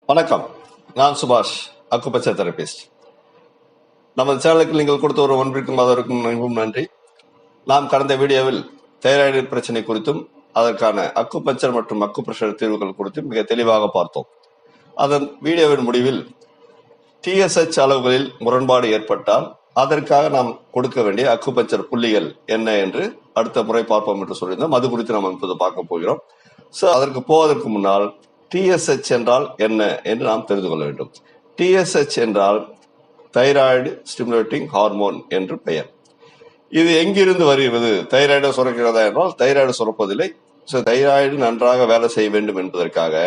வணக்கம், நான் சுபாஷ், அக்குபச்சர் தெரபிஸ்ட். நமது சேனலுக்கு நீங்கள் கொடுத்த ஒரு ஒன்றிற்கும் அதற்கும் மிகவும் நன்றி. நாம் கடந்த வீடியோவில் தைராய்டு பிரச்சனை குறித்தும் அதற்கான அக்குபஞ்சர் மற்றும் அக்குப்ரெஷர் தீர்வுகள் குறித்தும் மிக தெளிவாக பார்த்தோம். அதன் வீடியோவின் முடிவில் TSH அளவுகளில் முரண்பாடு ஏற்பட்டால் அதற்காக நாம் கொடுக்க வேண்டிய அக்குபஞ்சர் புள்ளிகள் என்ன என்று அடுத்த முறை பார்ப்போம் என்று சொல்லியிருந்தோம். அது குறித்து நாம் இப்போது பார்க்க போகிறோம். அதற்கு போவதற்கு முன்னால் TSH என்றால் என்ன என்று நாம் தெரிந்து கொள்ள வேண்டும். TSH என்றால் தைராய்டு ஸ்டிமுலேட்டிங் ஹார்மோன் என்று பெயர். இது எங்கிருந்து வருகிறது? தைராய்டு சுரக்கிறதா என்றால் தைராய்டு சுரப்பதில்லை. தைராய்டு நன்றாக வேலை செய்ய வேண்டும் என்பதற்காக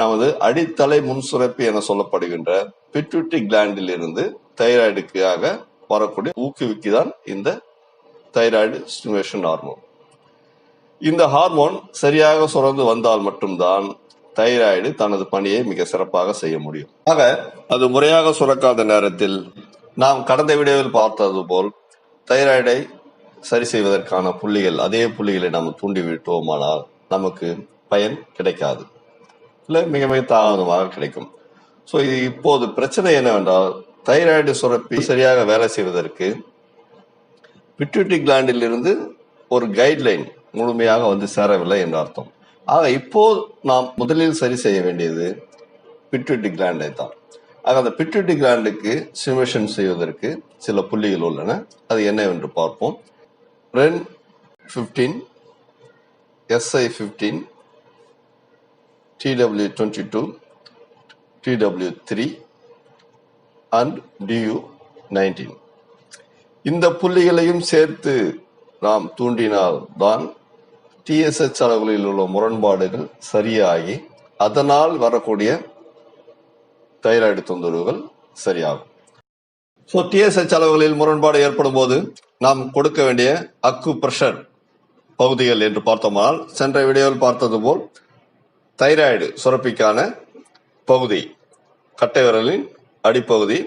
நமது அடித்தலை முன்சுரப்பி என சொல்லப்படுகின்ற பிட்யூட்டரி கிளாண்டில் இருந்து தைராய்டுக்காக வரக்கூடிய ஊக்குவிக்குதான் இந்த தைராய்டு ஸ்டிமுலேஷன் ஹார்மோன். இந்த ஹார்மோன் சரியாக சுரந்து வந்தால் மட்டும்தான் தைராய்டு தனது பணியை மிக சிறப்பாக செய்ய முடியும். ஆக அது முறையாக சுரக்காத நேரத்தில் நாம் கடந்த வீடியோவில் பார்த்தது போல் தைராய்டை சரி செய்வதற்கான புள்ளிகள், அதே புள்ளிகளை நாம் தூண்டிவிட்டோமானால் நமக்கு பயன் கிடைக்காது, இல்லை மிக மிக தாமதமாக கிடைக்கும். இது இப்போது பிரச்சனை என்னவென்றால், தைராய்டு சுரப்பி சரியாக வேலை செய்வதற்கு பிட்யூட்டரி கிளாண்டில் இருந்து ஒரு கைட்லைன் முழுமையாக வந்து சேரவில்லை என்று அர்த்தம். ஆக இப்போ நாம் முதலில் சரி செய்ய வேண்டியது பிட்யூட்டரி கிளாண்டை தான். ஆக அந்த பிட்யூட்டரி கிளாண்டுக்கு ஸ்டிமுலேஷன் செய்வதற்கு சில புள்ளிகள் உள்ளன. அது என்னவென்று பார்ப்போம். REN15, SI15, TW22, TW3 and DU19. இந்த புள்ளிகளையும் சேர்த்து நாம் தூண்டினால் தான் TSH அளவுகளில் உள்ள முரண்பாடுகள் சரியாகி அதனால் வரக்கூடிய தைராய்டு தொந்தரவுகள் சரியாகும். TSH அளவுகளில் முரண்பாடு ஏற்படும் போது நாம் கொடுக்க வேண்டிய அக்குப்ரெஷர் பகுதிகள் என்று பார்த்தோமானால், சென்ற வீடியோவில் பார்த்தது போல் தைராய்டு சுரப்பிக்கான பகுதி, கட்டை விரலின் அடிப்பகுதி,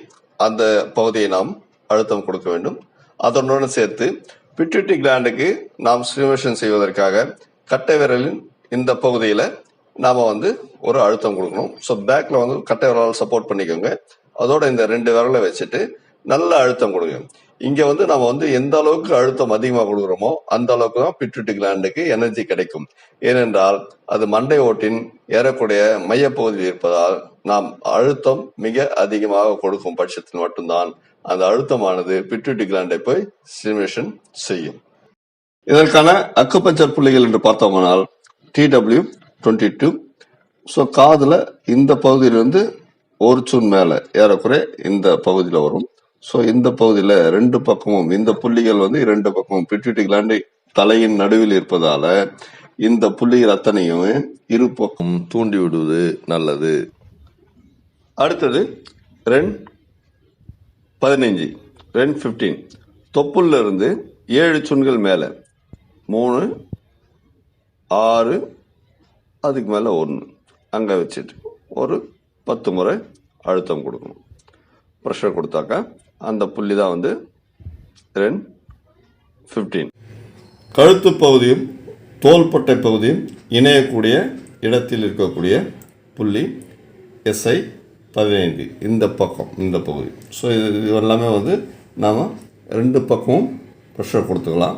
அந்த பகுதியை நாம் அழுத்தம் கொடுக்க வேண்டும். அதனுடன் சேர்த்து பிட்யூட்டரி கிளாண்டுக்கு நாம் ஸ்டிமுலேஷன் செய்வதற்காக கட்டை விரலின் இந்த பகுதியில நாம ஒரு அழுத்தம் கொடுக்கணும். பேக்ல கட்டை விரலால் சப்போர்ட் பண்ணிக்கோங்க. அதோட இந்த 2 விரலை வச்சுட்டு நல்ல அழுத்தம் கொடுங்க. இங்க நம்ம எந்த அளவுக்கு அழுத்தம் அதிகமாக கொடுக்குறோமோ அந்த அளவுக்கு தான் பிட்யூட்டரி கிளாண்டுக்கு எனர்ஜி கிடைக்கும். ஏனென்றால் அது மண்டை ஓட்டின் ஏறக்கூடிய மையப்பகுதியில் இருப்பதால் நாம் அழுத்தம் மிக அதிகமாக கொடுக்கும் பட்சத்தில் மட்டும்தான் அந்த அழுத்தமானது பிட்யூட்டரி கிளாண்டை போய் ஸ்டிமுலேஷன் செய்யும். இதற்கான அக்குபஞ்சர் புள்ளிகள் என்று பார்த்தோம்னால் TW22. காதுல இந்த பகுதியிலிருந்து ஒரு சூன் மேல ஏறக்குறைய இந்த பகுதியில வரும். இந்த பகுதியில 2 பக்கமும் இந்த புள்ளிகள் 2 பக்கமும் பிட்யூட்டரி கிளாண்டை தலையின் நடுவில் இருப்பதால இந்த புள்ளிகள் அத்தனையும் இரு பக்கம் தூண்டி விடுவது நல்லது. அடுத்தது REN15, தொப்புல இருந்து 7 சுண்கள் மேல 3, 6, அதுக்கு மேல 1 அங்க வச்சுட்டு ஒரு 10 முறை அழுத்தம் கொடுக்கணும். ப்ரெஷர் கொடுத்தாக்கா அந்த புள்ளி தான் REN15. கழுத்து பகுதியும் தோள்பட்டை பகுதியும் இணையக்கூடிய இடத்தில் இருக்கக்கூடிய புள்ளி SI15, இந்த பக்கம், இந்த பகுதி. இது எல்லாமே நாம் 2 பக்கமும் ப்ரெஷர் கொடுத்துக்கலாம்.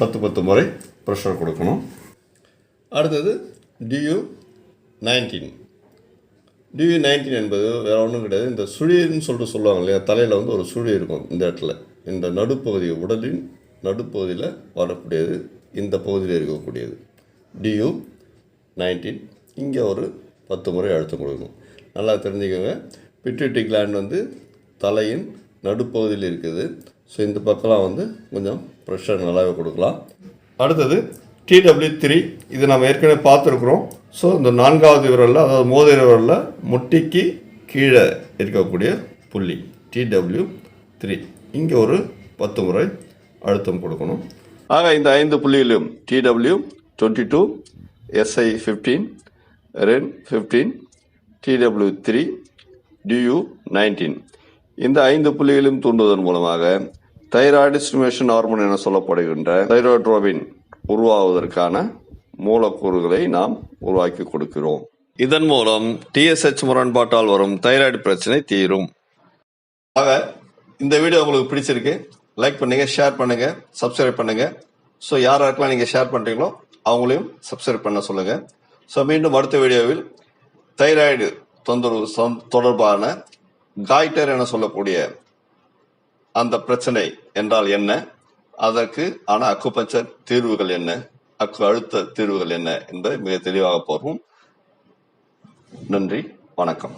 10 முறை ப்ரெஷர் கொடுக்கணும். அடுத்தது DU19 என்பது வேற ஒன்றும் கிடையாது. இந்த சுழின்னு சொல்லுவாங்க இல்லையா, தலையில் ஒரு சுழி இருக்கும் இந்த இடத்துல, இந்த நடுப்பகுதி, உடலின் நடுப்பகுதியில் வரக்கூடியது, இந்த பகுதியில் இருக்கக்கூடியது DU19. இங்கே ஒரு 10 முறை அழுத்தம் கொடுக்கணும். நல்லா தெரிஞ்சுக்கோங்க, பிட்யூட்டரி கிளாண்ட் தலையின் நடுப்பகுதியில் இருக்குது. இந்த பக்கம்லாம் கொஞ்சம் ப்ரெஷர் நல்லாவே கொடுக்கலாம். அடுத்தது TW3. இது நம்ம ஏற்கனவே பார்த்துருக்குறோம். இந்த 4வது விரலில், அதாவது மோதிர விரலில் முட்டிக்கு கீழே இருக்கக்கூடிய புள்ளி TW3. இங்கே ஒரு 10 முறை அழுத்தம் கொடுக்கணும். ஆக இந்த 5 புள்ளிகளிலும் TW22, SI15, REN15, TW3, DU19 இந்த 5 புள்ளிகளையும் தூண்டுவதன் மூலமாக தைராய்டு ஸ்டிமுலேஷன் ஹார்மோன் என சொல்லப்படுகின்ற தைரோட்ரோபின் உருவாவதற்கான மூலக்கூறுகளை நாம் உருவாக்கி கொடுக்கிறோம். இதன் மூலம் TSH முரண்பாட்டால் வரும் தைராய்டு பிரச்சனை தீரும். ஆக இந்த வீடியோ உங்களுக்கு பிடிச்சிருக்கு, லைக் பண்ணுங்க, ஷேர் பண்ணுங்க, சப்ஸ்கிரைப் பண்ணுங்க. ஸோ யாருக்கெல்லாம் நீங்க ஷேர் பண்றீங்களோ அவங்களையும் சப்ஸ்கிரைப் பண்ண சொல்லுங்க. ஸோ மீண்டும் அடுத்த வீடியோவில் தைராய்டு தொந்தரவு தொடர்பான காய்டர் என சொல்லக்கூடிய அந்த பிரச்சனை என்றால் என்ன, அதற்கு ஆன அக்குபஞ்சர் தீர்வுகள் என்ன, அழுத்த தீர்வுகள் என்ன என்பதை மிக தெளிவாக பார்ப்போம். நன்றி, வணக்கம்.